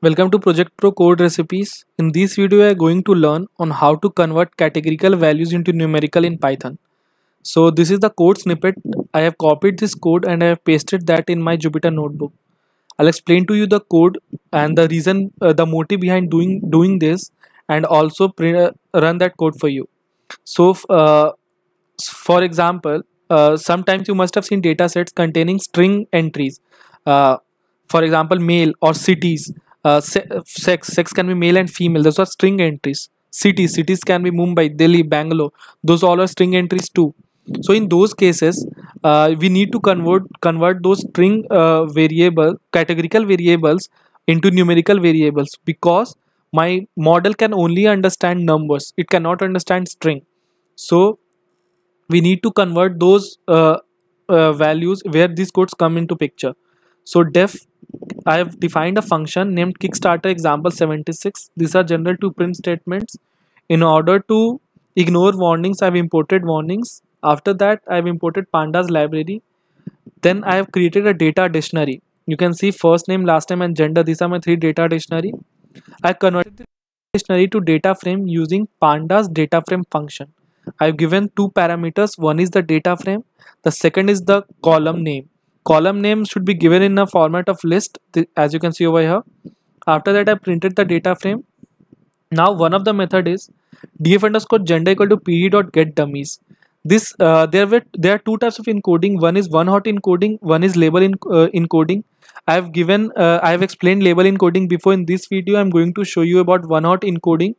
Welcome to Project Pro Code Recipes. In this video, we are going to learn on how to convert categorical values into numerical in Python. So this is the code snippet. I have copied this code and I have pasted that in my Jupyter notebook. I'll explain to you the code and the reason, the motive behind doing this, and also run that code for you. So, for example, sometimes you must have seen data sets containing string entries. Uh, for example, male or cities. Sex can be male and female. Those are string entries. Cities can be Mumbai, Delhi, Bangalore. Those all are string entries too. So in those cases, we need to convert those string categorical variables into numerical variables, because my model can only understand numbers. It cannot understand string. So we need to convert those values where these codes come into picture. So I have defined a function named Kickstarter example 76. These are general to print statements. In order to ignore warnings, I have imported warnings. After that, I have imported pandas library. Then I have created a data dictionary. You can see first name, last name, and gender. These are my three data dictionary. I converted the dictionary to data frame using pandas data frame function. I've given two parameters. One is the data frame. The second is the column name. Column name should be given in a format of list, as you can see over here. After that, I printed the data frame. Now one of the method is df underscore gender equal to pd.getDummies. This there are two types of encoding. One is one hot encoding. One is label encoding. I have explained label encoding before. In this video, I'm going to show you about one hot encoding.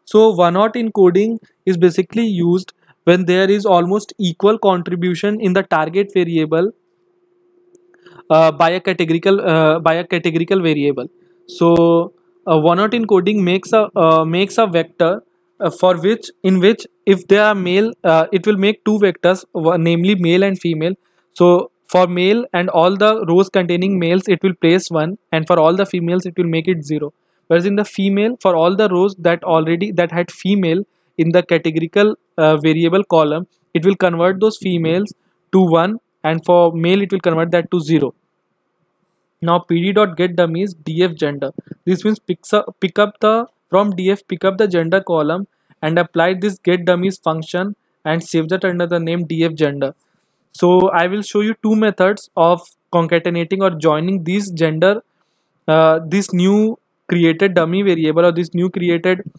So one hot encoding is basically used when there is almost equal contribution in the target variable by a categorical variable. So one hot encoding makes a vector for which in which if they are male, it will make two vectors, namely male and female. So for male and all the rows containing males, it will place 1, and for all the females, it will make it 0. Whereas in the female, for all the rows that had female in the categorical variable column, it will convert those females to 1, and for male it will convert that to 0. Now pd.getDummies df gender. This means pick up the from df pick up the gender column and apply this getDummies function and save that under the name df gender. So I will show you two methods of concatenating or joining this this new created dummy variable, or this new created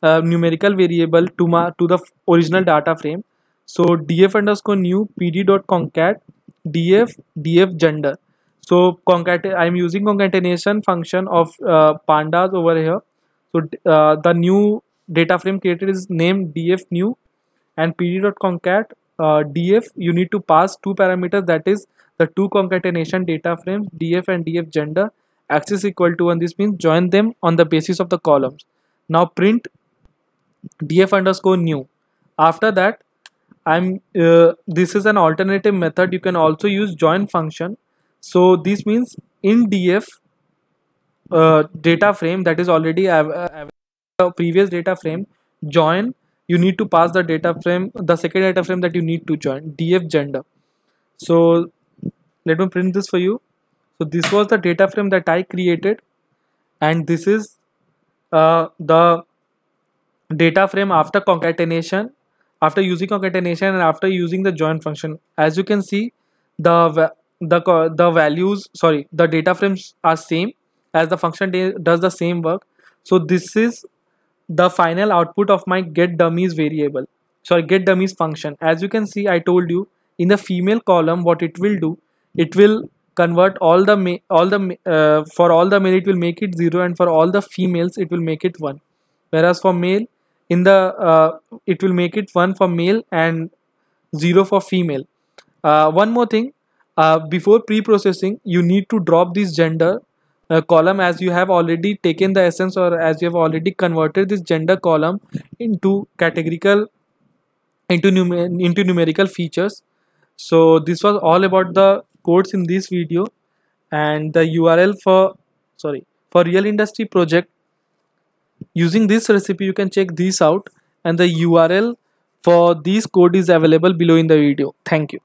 numerical variable to the original data frame. So df underscore new pd.concat df gender. So I'm using concatenation function of pandas over here. So the new data frame created is named df new, and pd.concat df. You need to pass two parameters, that is the two concatenation data frames df and df gender, axis equal to 1. This means join them on the basis of the columns. Now print df underscore new. After that, this is an alternative method. You can also use join function. So this means in df data frame that is already previous data frame, join, you need to pass the second data frame that you need to join, df gender. So let me print this for you. So this was the data frame that I created, and this is the data frame after concatenation, after using concatenation and after using the join function. As you can see, the values, sorry, the data frames are same, as the function does the same work. So this is the final output of my getDummies variable, sorry, getDummies function. As you can see, I told you in the female column what it will do, it will convert for all the male it will make it 0, and for all the females it will make it 1. Whereas for male, in the it will make it 1 for male and 0 for female. One more thing, before pre-processing, you need to drop this gender column, as you have already taken the essence, or as you have already converted this gender column into numerical features. So this was all about the codes in this video, and the URL for real industry project using this recipe, you can check this out, and the URL for this code is available below in the video. Thank you.